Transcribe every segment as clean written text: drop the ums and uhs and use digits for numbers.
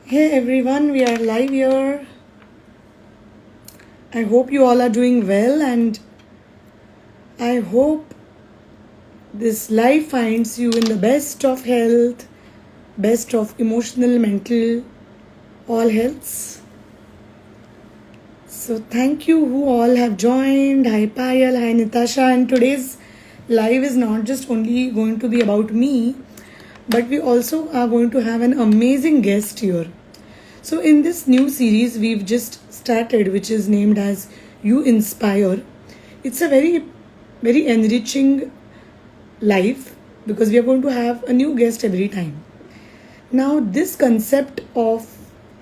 Hey everyone, we are live here. I hope you all are doing well, and I hope this life finds you in the best of health, best of emotional, mental, all healths. So thank you who all have joined. Hi Payal, hi Natasha, and today's live is not just only going to be about me, but we also are going to have an amazing guest here. So in this new series we've just started, which is named as You Inspire, it's a very enriching life because we are going to have a new guest every time. Now this concept of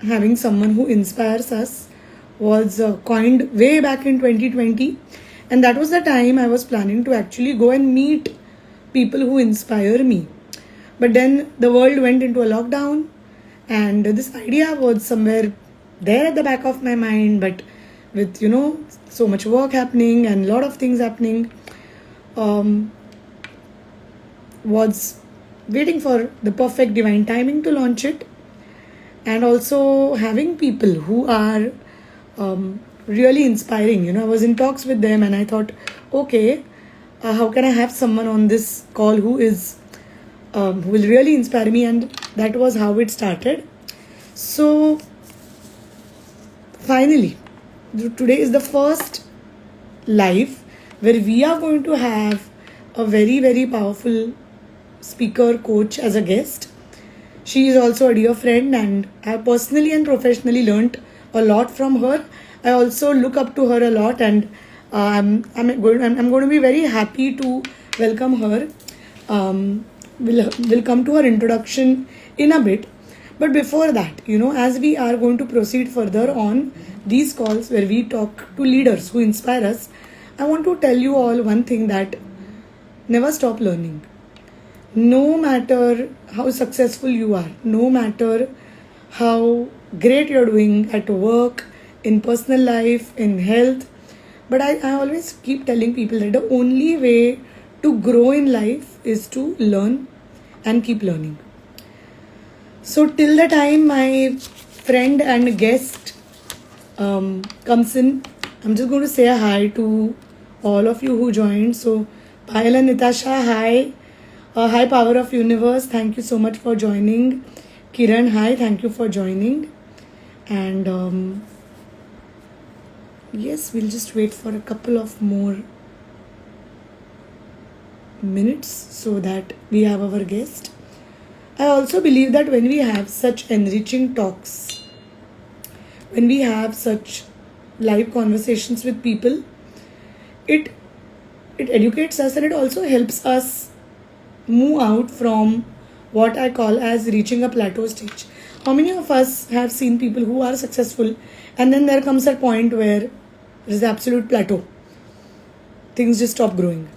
having someone who inspires us was coined way back in 2020, and that was the time I was planning to actually go and meet people who inspire me. But then the world went into a lockdown, and this idea was somewhere there at the back of my mind, but with so much work happening and a lot of things happening, was waiting for the perfect divine timing to launch it, and also having people who are really inspiring. I was in talks with them, and I thought, okay, how can I have someone on this call who will really inspire me, and that was how it started. So finally, today is the first live where we are going to have a very powerful speaker coach as a guest. She is also a dear friend, and I have personally and professionally learnt a lot from her. I also look up to her a lot, and I'm going to be very happy to welcome her. We'll come to her introduction in a bit. But before that, as we are going to proceed further on these calls where we talk to leaders who inspire us, I want to tell you all one thing, that never stop learning. No matter how successful you are, no matter how great you're doing at work, in personal life, in health, but I always keep telling people that the only way to grow in life is to learn and keep learning. So till the time my friend and guest comes in, I'm just going to say a hi to all of you who joined. So Payal and Natasha, hi. Hi Power of Universe, thank you so much for joining. Kiran, hi, thank you for joining. And yes, we'll just wait for a couple of more minutes so that we have our guest. I also believe that when we have such enriching talks, when we have such live conversations with people, it educates us, and it also helps us move out from what I call as reaching a plateau stage. How many of us have seen people who are successful, and then there comes a point where there is absolute plateau? Things just stop growing.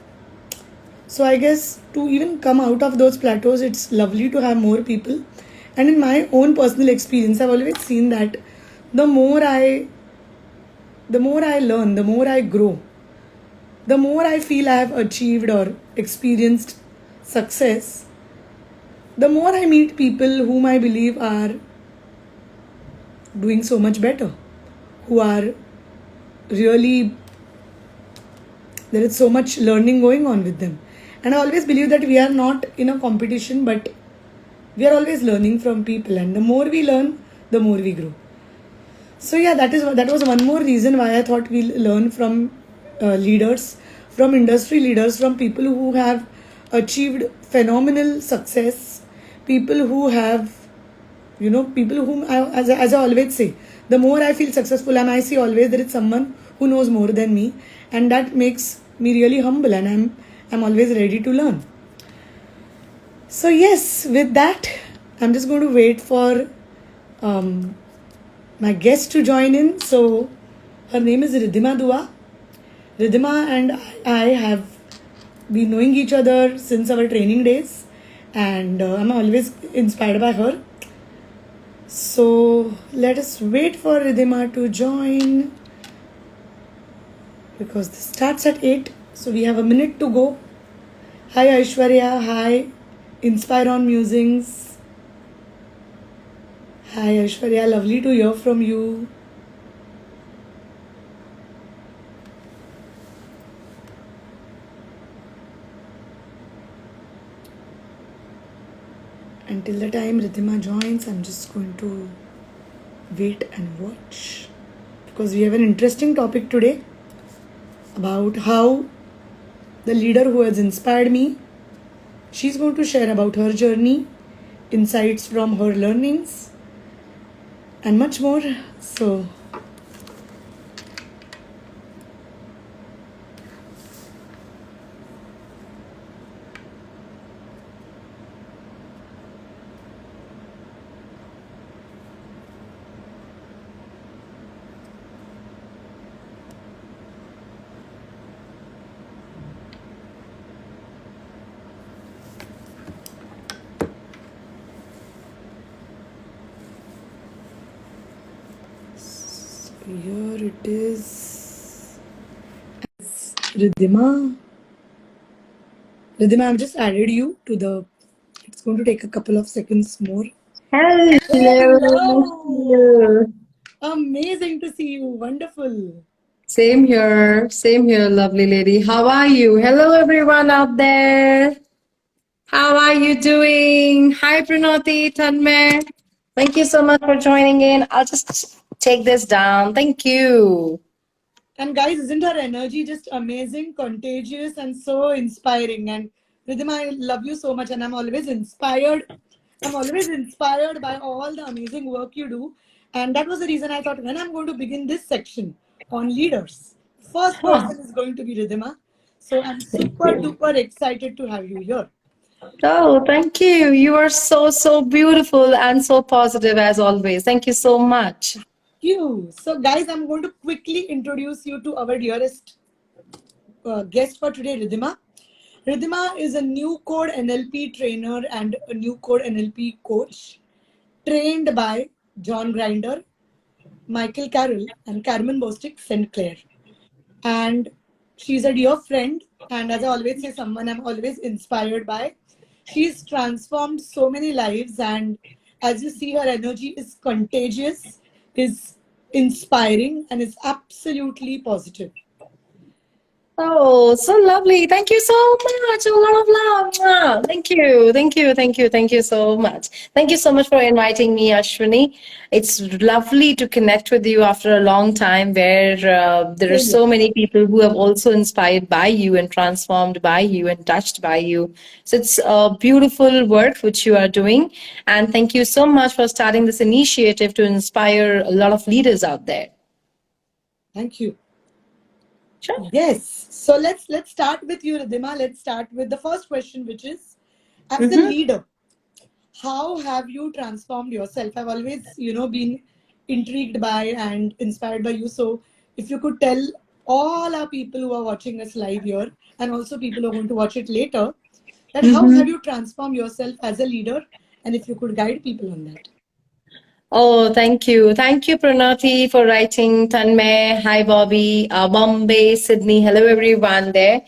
So I guess to even come out of those plateaus, it's lovely to have more people. And in my own personal experience, I've always seen that the more I learn, the more I grow, the more I feel I have achieved or experienced success, the more I meet people whom I believe are doing so much better, who are really, there is so much learning going on with them. And I always believe that we are not in a competition, but we are always learning from people, and the more we learn, the more we grow. So yeah, that was one more reason why I thought we'll learn from leaders, from industry leaders, from people who have achieved phenomenal success, people who have, people whom as I always say, the more I feel successful, and I see always there is someone who knows more than me, and that makes me really humble, and I'm always ready to learn. So yes, with that, I'm just going to wait for my guest to join in. So her name is Ridhima Dua. Ridhima and I have been knowing each other since our training days, and I'm always inspired by her. So let us wait for Ridhima to join, because this starts at 8, so we have a minute to go. Hi Aishwarya, hi Inspire on Musings, Hi Aishwarya, lovely to hear from you. Until the time Ridhima joins, I'm just going to wait and watch because we have an interesting topic today about how the leader who has inspired me, she's going to share about her journey, insights from her learnings, and much more. So, here it is. Ridhima. Ridhima, I've just added you to the. It's going to take a couple of seconds more. Hello. Hello! Amazing to see you. Wonderful. Same here. Same here, lovely lady. How are you? Hello, everyone out there. How are you doing? Hi, Pranati, Tanmay. Thank you so much for joining in. I'll just take this down. Thank you. And guys, isn't her energy just amazing, contagious, and so inspiring? And Ridhima, I love you so much, and I'm always inspired. I'm always inspired by all the amazing work you do. And that was the reason I thought when I'm going to begin this section on leaders, first Oh, person is going to be Ridhima. So I'm thank super you. duper excited to have you here. Oh, thank you. You are so, so beautiful and so positive as always. Thank you so much. You. So, guys, I'm going to quickly introduce you to our dearest guest for today, Ridhima. Ridhima is a new code NLP trainer and a new code NLP coach trained by John Grinder, Michael Carroll, and Carmen Bostic St. Clair. And she's a dear friend. And as I always say, someone I'm always inspired by. She's transformed so many lives. And as you see, her energy is contagious, is inspiring, and is absolutely positive. Oh, so lovely. Thank you so much. A lot of love. Mwah. Thank you. Thank you. Thank you. Thank you so much. Thank you so much for inviting me, Ashwini. It's lovely to connect with you after a long time where there are Same here. so many people who have also inspired by you and transformed by you and touched by you. So it's a beautiful work which you are doing. And thank you so much for starting this initiative to inspire a lot of leaders out there. Thank you. Sure. Yes. So let's start with you, Ridhima. Let's start with the first question, which is, as a Mm-hmm. leader, how have you transformed yourself? I've always, been intrigued by and inspired by you. So if you could tell all our people who are watching us live here and also people who are going to watch it later, that how have you transformed yourself as a leader? And if you could guide people on that. Oh, thank you. Thank you, Pranati, for writing. Tanmay, hi, Bobby, Bombay, Sydney. Hello, everyone there.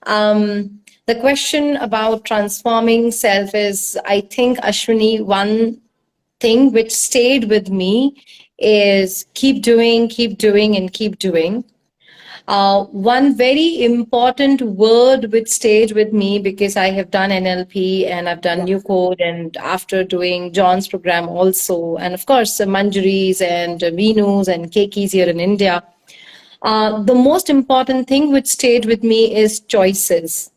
The question about transforming self is, I think, Ashwini, one thing which stayed with me is keep doing, and keep doing. One very important word which stayed with me because I have done NLP and I've done Yeah. New Code, and after doing John's program also, and of course, Manjaris and Venus and Kekis here in India. The most important thing which stayed with me is choices,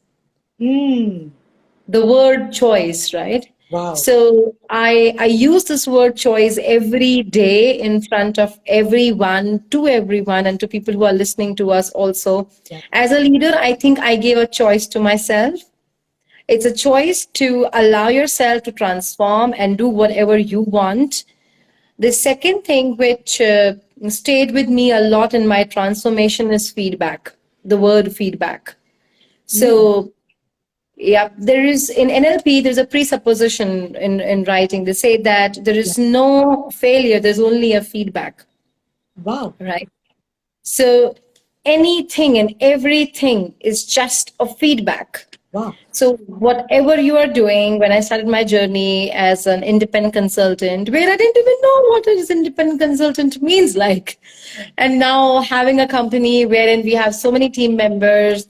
Hmm. the word choice, right? Wow. So I use this word choice every day in front of everyone, to everyone, and to people who are listening to us also. Yeah. As a leader, I think I gave a choice to myself. It's a choice to allow yourself to transform and do whatever you want. The second thing which stayed with me a lot in my transformation is feedback, the word feedback. Hmm. So yeah, there is in NLP, there's a presupposition in writing. They say that there Yeah. is no failure, there's only a feedback, Wow. right? So anything and everything is just a feedback. Wow. So whatever you are doing, when I started my journey as an independent consultant, where I didn't even know what an independent consultant means like. And now having a company wherein we have so many team members,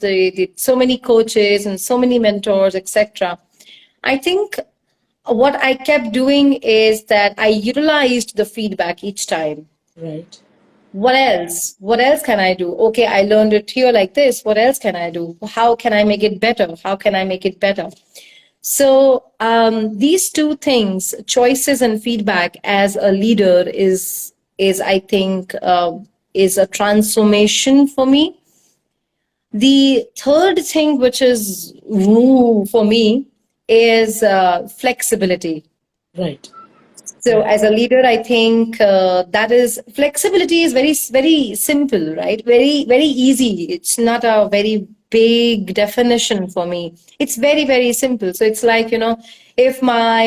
so many coaches and so many mentors, etc. I think what I kept doing is that I utilized the feedback each time. Right. What else can I do? Okay, I learned it here like this. What else can I do? How can I make it better? How can I make it better? So these two things, choices and feedback as a leader, is I think is a transformation for me. The third thing, which is woo for me, is flexibility. Right. So Right. as a leader, I think that is flexibility is very simple, right? Very easy. It's not a very big definition for me. It's very simple. So it's like, if my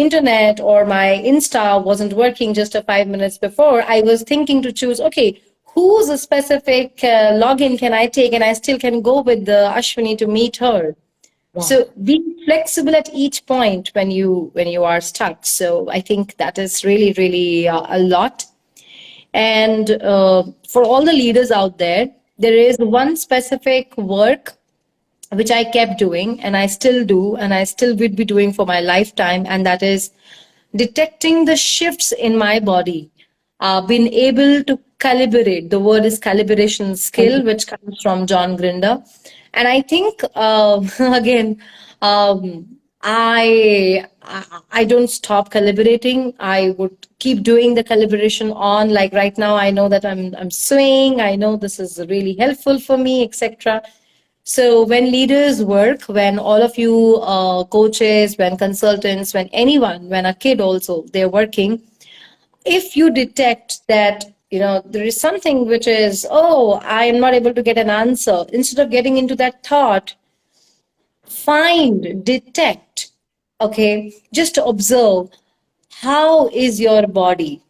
internet or my Insta wasn't working just a 5 minutes before, I was thinking to choose, okay, whose a specific login can I take, and I still can go with the Ashwini to meet her. Wow. So being flexible at each point when you are stuck. So I think that is really a lot. And for all the leaders out there, there is one specific work which I kept doing, and I still do, and I still will be doing for my lifetime, and that is detecting the shifts in my body, being able to calibrate. The word is calibration skill, which comes from John Grinder. And I think, again, I don't stop calibrating. I would keep doing the calibration on. Like right now, I know that I'm swaying. I know this is really helpful for me, etc. So when leaders work, when all of you coaches, when consultants, when anyone, when a kid also, they're working, if you detect that, there is something which is, oh, I am not able to get an answer, instead of getting into that thought, find, detect, okay, just observe, how is your body?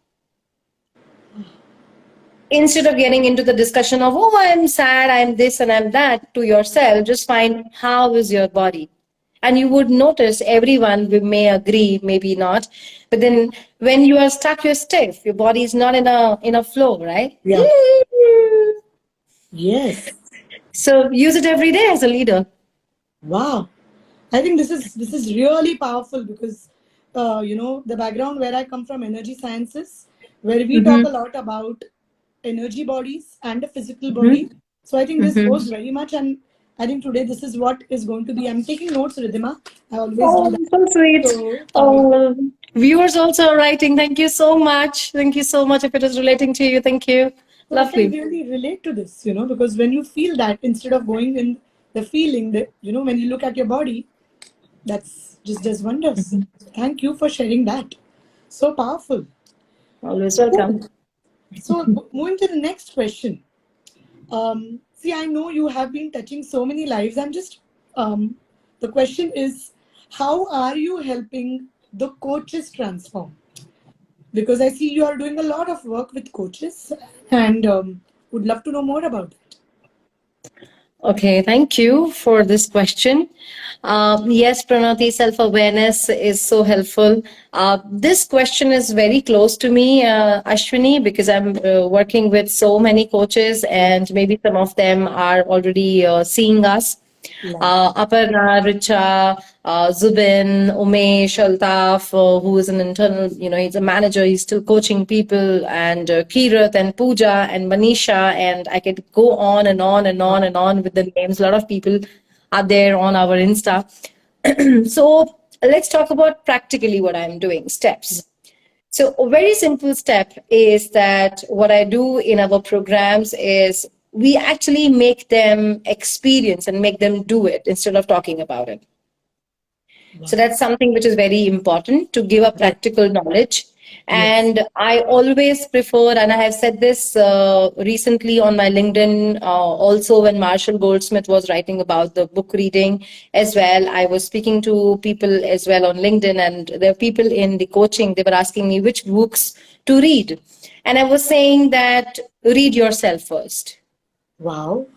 Instead of getting into the discussion of, oh, I'm sad, I'm this and I'm that, to yourself, just find, how is your body? And you would notice, everyone we may agree, maybe not, but then when you are stuck, you're stiff, your body is not in a flow, right? Yeah. Yes. So use it every day as a leader. Wow. I think this is really powerful because the background where I come from, energy sciences, where we talk a Mm-hmm. lot about energy bodies and a physical body. Mm-hmm. So I think this goes Mm-hmm. very much, and I think today this is what is going to be. I'm taking notes, Ridhima. I always do Oh, that. so sweet. So Oh, viewers also are writing. Thank you so much. Thank you so much. If it is relating to you, thank you. so I can Lovely. really relate to this, because when you feel that, instead of going in the feeling that, when you look at your body, that's just does wonders. Thank you for sharing that. So powerful. Always welcome. Cool. So moving to the next question. See, I know you have been touching so many lives. The question is, how are you helping the coaches transform? Because I see you are doing a lot of work with coaches, and would love to know more about it. Okay, thank you for this question. Yes, Pranati, self awareness is so helpful. This question is very close to me, Ashwini, because I'm working with so many coaches, and maybe some of them are already seeing us. Right. Aparna, Richa, Zubin, Umesh, Altaf, who is an internal, he's a manager, he's still coaching people, and Kirat and Pooja and Manisha, and I could go on and on and on and on with the names. A lot of people are there on our Insta. So let's talk about practically what I'm doing, steps. So a very simple step is that what I do in our programs is we actually make them experience and make them do it instead of talking about it. So Wow. that's something which is very important, to give a Right. practical knowledge. Yes. And I always prefer, and I have said this recently on my LinkedIn, also when Marshall Goldsmith was writing about the book reading as well. I was speaking to people as well on LinkedIn, and there are people in the coaching, they were asking me which books to read. And I was saying that read yourself first. Wow.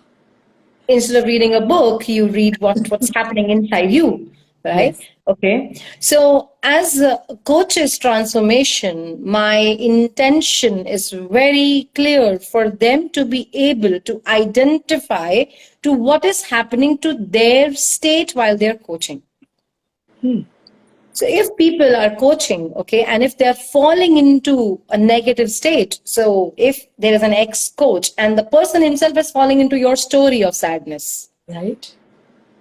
Instead of reading a book, you read what's happening inside you, right? Yes. Okay. So as a coach's transformation, my intention is very clear for them to be able to identify to what is happening to their state while they're coaching. So if people are coaching, okay, and if they're falling into a negative state, so if there is an ex-coach and the person himself is falling into your story of sadness, Right.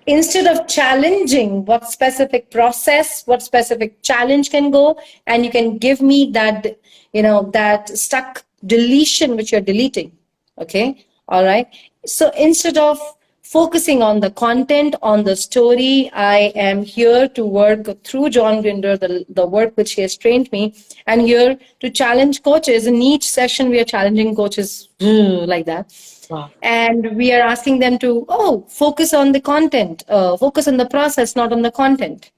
instead of challenging what specific process, what specific challenge can go, and you can give me that, that stuck deletion which you're deleting. Okay. All right. So instead of focusing on the content, on the story, I am here to work through John Grinder, the work which he has trained me, and here to challenge coaches. In each session, we are challenging coaches like that. Wow. And we are asking them to focus on the content, focus on the process, not on the content.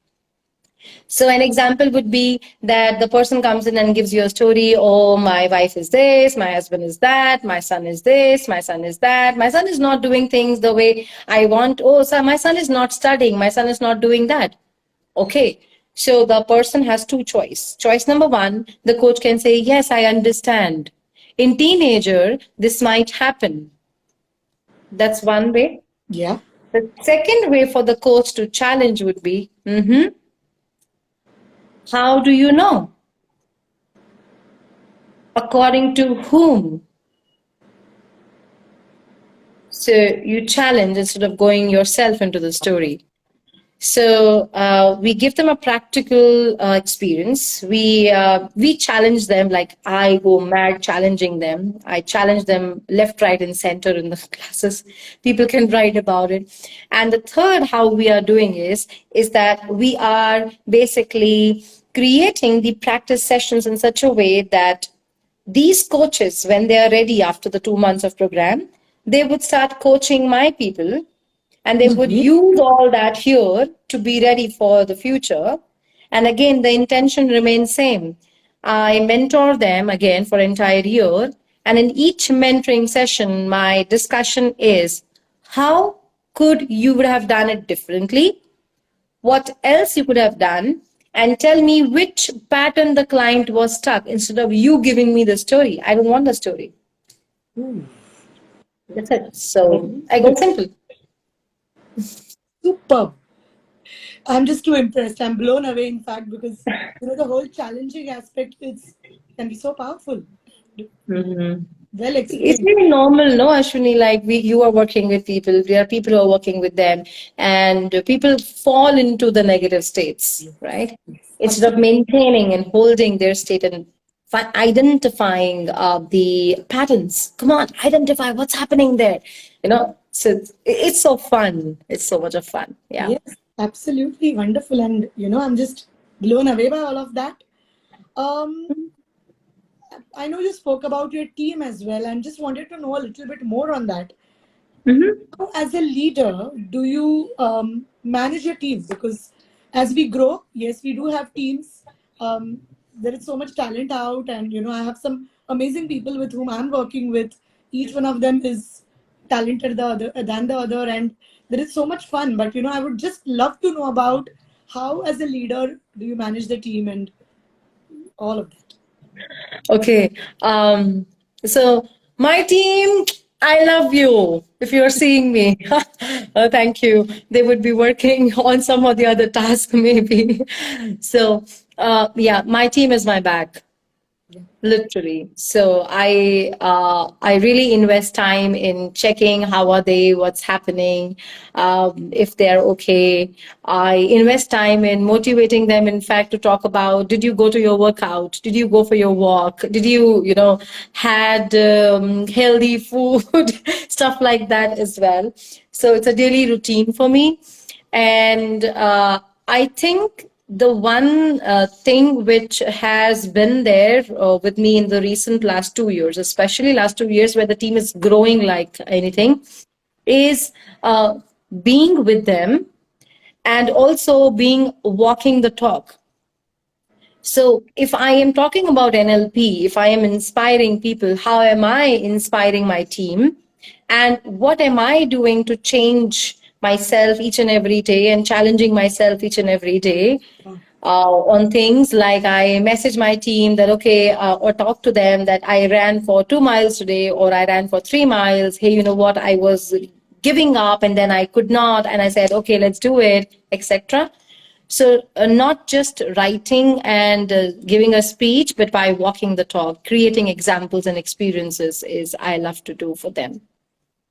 So an example would be that the person comes in and gives you a story. Oh, my wife is this, my husband is that, my son is this, my son is that, my son is not doing things the way I want. Oh, so my son is not studying, my son is not doing that. Okay. So the person has two choice. Choice number one, the coach can say, yes, I understand. In teenager, this might happen. That's one way. Yeah. The second way for the coach to challenge would be, how do you know? According to whom? So you challenge instead of going yourself into the story. So we give them a practical experience. We challenge them like I go mad challenging them. I challenge them left, right, and center in the classes. People can write about it. And the third, how we are doing is that we are basically creating the practice sessions in such a way that these coaches, when they are ready after the 2 months of program, they would start coaching my people and they would use all that here to be ready for the future. And again, the intention remains same. I mentor them again for entire year, and in each mentoring session, my discussion is how could you would have done it differently, what else you could have done, and tell me which pattern the client was stuck instead of you giving me the story. I don't want the story. That's it. So I go simple. Superb. I'm just too impressed. I'm blown away, in fact, because the whole challenging aspect can be so powerful. Well It's explained. very normal, no, Ashwini? Like you are working with people, there are people who are working with them, and people fall into the negative states, right? Yes. Instead of Absolutely. maintaining and holding their state and identifying the patterns. Come on, identify what's happening there. So it's so fun. It's so much of fun. Yeah. Yes, absolutely wonderful. And I'm just blown away by all of that. Um, I know you spoke about your team as well, and just wanted to know a little bit more on that. How, as a leader, do you manage your team? Because as we grow, yes, we do have teams. There is so much talent out, and I have some amazing people with whom I'm working with. Each one of them is talented than the other, and there is so much fun. But I would just love to know about how, as a leader, do you manage the team and all of that. Okay. So my team, I love you. If you're seeing me, thank you. They would be working on some or the other task, maybe. So, yeah, my team is my back. Literally. So I really invest time in checking how are they, what's happening, if they're okay. I invest time in motivating them, in fact, to talk about, did you go to your workout? Did you go for your walk? Did you, had healthy food? Stuff like that as well. So it's a daily routine for me. And I think the one thing which has been there with me in the recent last 2 years, especially last 2 years where the team is growing like anything, is being with them and also being walking the talk. So if I am talking about NLP, if I am inspiring people, how am I inspiring my team? And what am I doing to change myself each and every day and challenging myself each and every day on things like I message my team that, okay, or talk to them that I ran for 2 miles today or I ran for 3 miles. Hey, you know what? I was giving up and then I could not. And I said, okay, let's do it, etc. So, not just writing and giving a speech, but by walking the talk, creating examples and experiences is I love to do for them.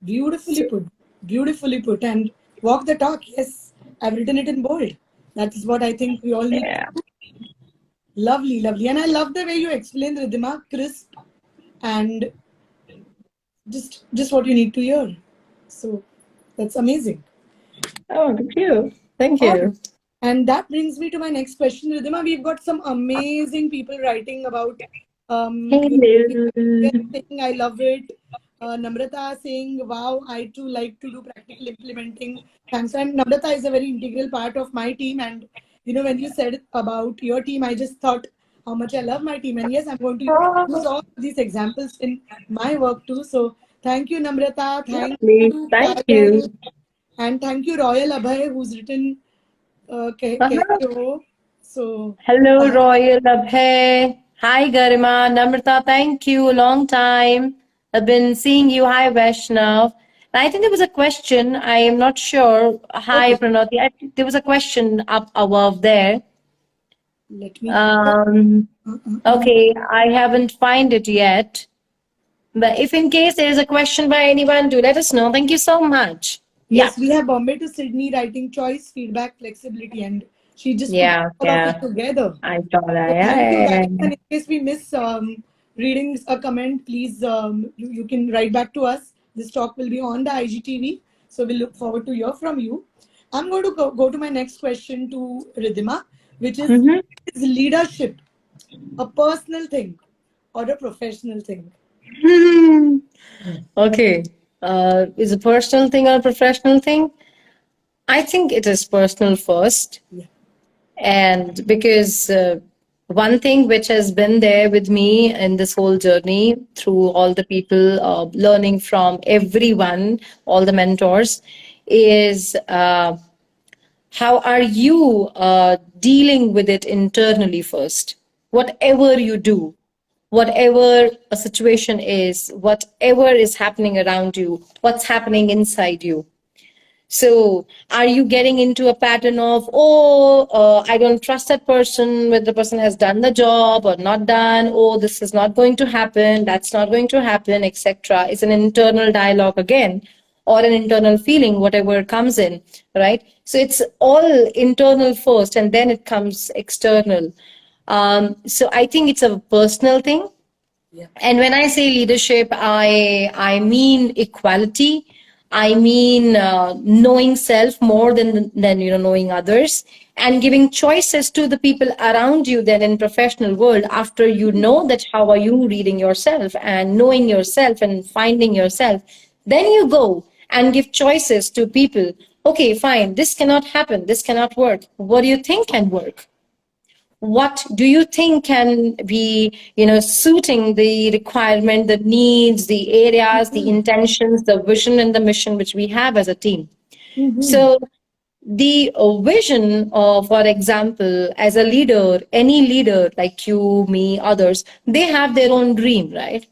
Beautifully put. Beautifully put. And walk the talk. Yes, I've written it in bold. That is what I think we all need. Yeah. Lovely, lovely. And I love the way you explained Ridhima, crisp and just what you need to hear. So that's amazing. Oh, thank you. Thank All right. you. And that brings me to my next question, Ridhima. We've got some amazing people writing about your Hello. saying I love it. Namrata saying, wow, I too like to do practical implementing. Thanks. And Namrata is a very integral part of my team. And when you said about your team, I just thought how much I love my team. And yes, I'm going to use all of these examples in my work too. So thank you, Namrata. Thank Lovely. you, Thank Carroll. you. And thank you, Royal Abhay, who's written Uh-huh. कैसे हो? So, Hello, uh, Royal Abhay. Hi, Garima. Namrata, thank you. Long time. I've been seeing you. Hi, Vaishnav. And I think there was a question. I am not sure. Hi, okay, Pranati. I think there was a question up above there. let me check. Um, Uh, uh, uh. okay, I haven't find it yet. But if in case there is a question by anyone, do let us know. Thank you so much. Yeah. Yes, we have Bombay to Sydney writing choice, feedback, flexibility, and she just put Yeah, all of it yeah. together. I saw that. So thank you, Yeah, yeah, guys. yeah. And in case we miss reading a comment, please you can write back to us. This talk will be on the IGTV, so we look forward to hear from you. I'm going to go to my next question to Ridhima, which Mhm. is leadership a personal thing or a professional thing? Hmm. Okay. Is a personal thing or a professional thing? I think it is personal first. Yeah. And because one thing which has been there with me in this whole journey through all the people learning from everyone, all the mentors, is how are you dealing with it internally first? Whatever you do, whatever a situation is, whatever is happening around you, what's happening inside you. So, are you getting into a pattern of, oh, I don't trust that person, whether the person has done the job or not done, oh, this is not going to happen, that's not going to happen, etc. It's an internal dialogue again, or an internal feeling, whatever comes in, right? So, it's all internal first, and then it comes external. So, I think it's a personal thing, Yeah. and when I say leadership, I mean equality. I mean knowing self more than knowing others, and giving choices to the people around you. Then in professional world, after you know that how are you reading yourself and knowing yourself and finding yourself, then you go and give choices to people. Okay, fine. This cannot happen. This cannot work. What do you think can work? What do you think can be suiting the requirement, the needs, the areas, the intentions, the vision and the mission which we have as a team? Mm-hmm. So the vision of, for example, as a leader, any leader like you, me, others, they have their own dream, right?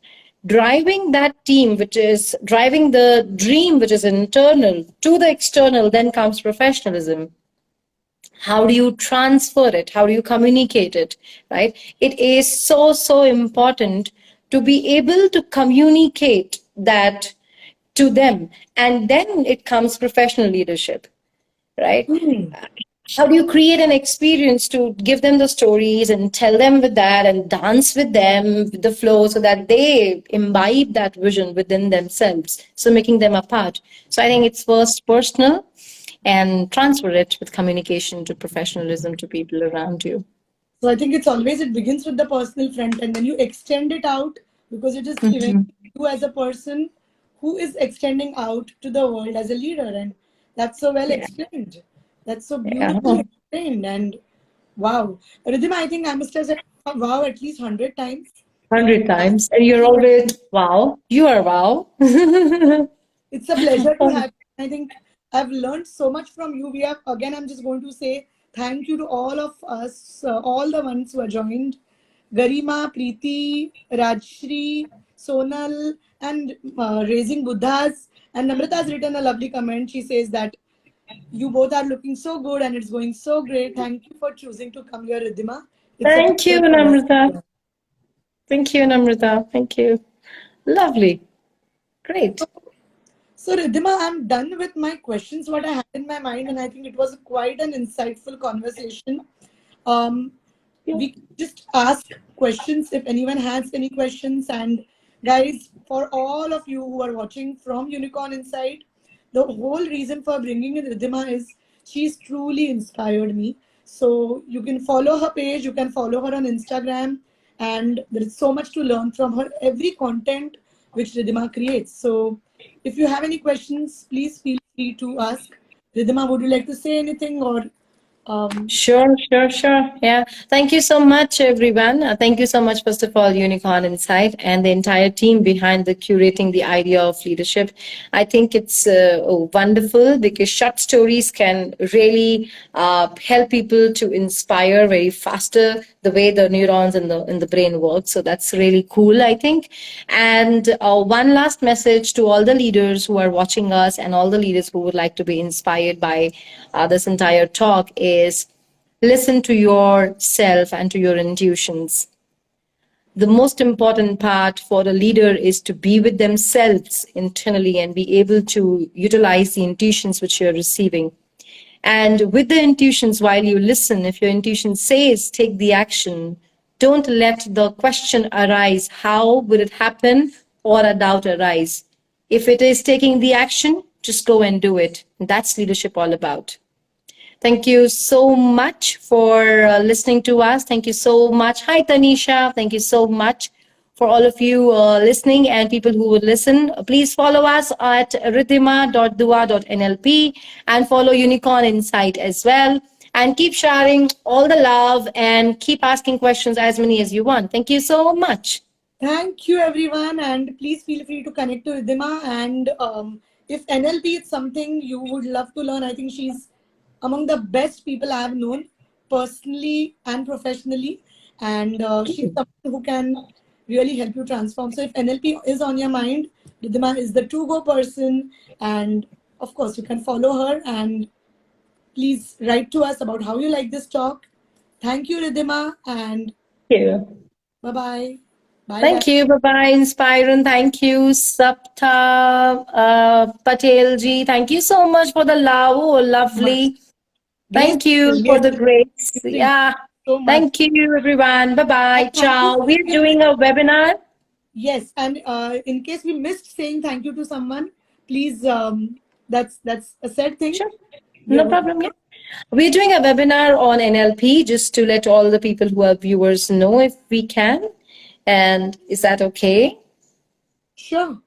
Driving that team, which is driving the dream which is internal to the external, then comes professionalism. How do you transfer it? How do you communicate it? Right? It is so important to be able to communicate that to them. And then it comes professional leadership, right? Mm. How do you create an experience to give them the stories and tell them with that and dance with them with the flow so that they imbibe that vision within themselves, so making them a part. So I think it's first personal and transfer it with communication to professionalism to people around you. So I think it begins with the personal front and then you extend it out because it is Mhm. eventually you as a person who is extending out to the world as a leader. And that's so well Yeah. explained. That's so Yeah. beautifully explained. And wow. Ridhima, I think I must have said wow at least 100 times. 100 times. And you're always, wow. You are wow. It's a pleasure to have you. I think I've learned so much from you. We have, again, I'm just going to say thank you to all of us, all the ones who are joined. Garima, Preeti, Rajshri, Sonal, and Raising Buddhas. And Namrata has written a lovely comment. She says that you both are looking so good and it's going so great. Thank you for choosing to come here, Ridhima. It's a Thank you, pleasure for us. Namrata. Thank you, Namrata. Thank you. Lovely. Great. So, Ridhima, I'm done with my questions, what I had in my mind, and I think it was quite an insightful conversation. Um, we can just ask questions if anyone has any questions. And guys, for all of you who are watching from Unicorn Insight, the whole reason for bringing in Ridhima is she's truly inspired me. So you can follow her page, you can follow her on Instagram, and there is so much to learn from her every content which Ridhima creates. So if you have any questions, please feel free to ask. Ridhima, would you like to say anything or Sure, sure, sure. Yeah. Thank you so much, everyone. Thank you so much, first of all, Unicorn Insight and the entire team behind the curating the idea of leadership. I think it's wonderful because short stories can really help people to inspire very faster the way the neurons in the brain work. So that's really cool, I think. And one last message to all the leaders who are watching us and all the leaders who would like to be inspired by this entire talk is listen to yourself and to your intuitions. The most important part for a leader is to be with themselves internally and be able to utilize the intuitions which you're receiving. And with the intuitions, while you listen, if your intuition says take the action, don't let the question arise how will it happen or a doubt arise. If it is taking the action, just go and do it. That's leadership all about. Thank you so much for listening to us. Thank you so much. Hi, Tanisha. Thank you so much for all of you listening and people who would listen. Please follow us at ridhima.dua.nlp and follow Unicorn Insight as well. And keep sharing all the love and keep asking questions as many as you want. Thank you so much. thank you, everyone, and please feel free to connect to Ridhima. And if NLP is something you would love to learn, I think she's among the best people I have known personally and professionally. And she's someone who can really help you transform. So if NLP is on your mind, Ridhima is the to-go person. And of course, you can follow her and please write to us about how you like this talk. Thank you, Ridhima, and Thank you. bye-bye. Bye, guys. Thank you. Bye bye, Inspiron. Thank you, Sapta Patel ji. Thank you so much for the love. Oh, Much. lovely. Thank you for Yes, the grace. amazing. Yeah. So much. Thank you, everyone. Bye And bye. thank you Ciao. for We're saying, doing a webinar. yes, and in case we missed saying thank you to someone, please, that's a sad thing. Sure. We No are problem. Yeah. We're doing a webinar on NLP just to let all the people who are viewers know if we can. And is that okay? sure.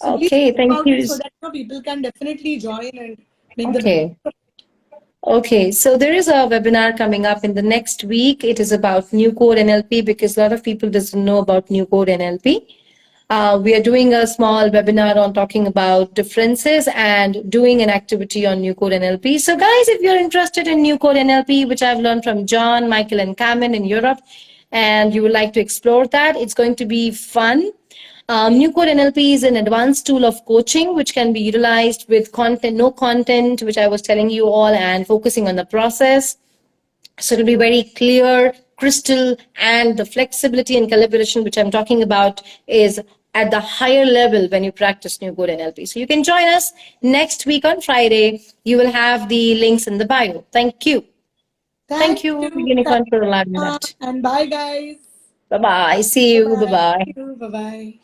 So please Okay. talk Thank about it you. so that people can definitely join and make the best. Okay. Okay, so there is a webinar coming up in the next week. It is about New Code NLP because a lot of people doesn't know about New Code NLP. We are doing a small webinar on talking about differences and doing an activity on New Code NLP. So guys, if you're interested in New Code NLP, which I've learned from John, Michael, and Carmen in Europe, and you would like to explore that, it's going to be fun. New Code NLP is an advanced tool of coaching which can be utilized with content, no content, which I was telling you all, and focusing on the process. So it'll be very clear, crystal, and the flexibility and collaboration which I'm talking about is at the higher level when you practice New Code NLP. So you can join us next week on Friday. You will have the links in the bio. Thank you. Thank Thank you, you. Unicorn, for allowing me that. And bye, guys. Bye bye. See you. Bye Bye-bye. bye. Thank you. Bye-bye.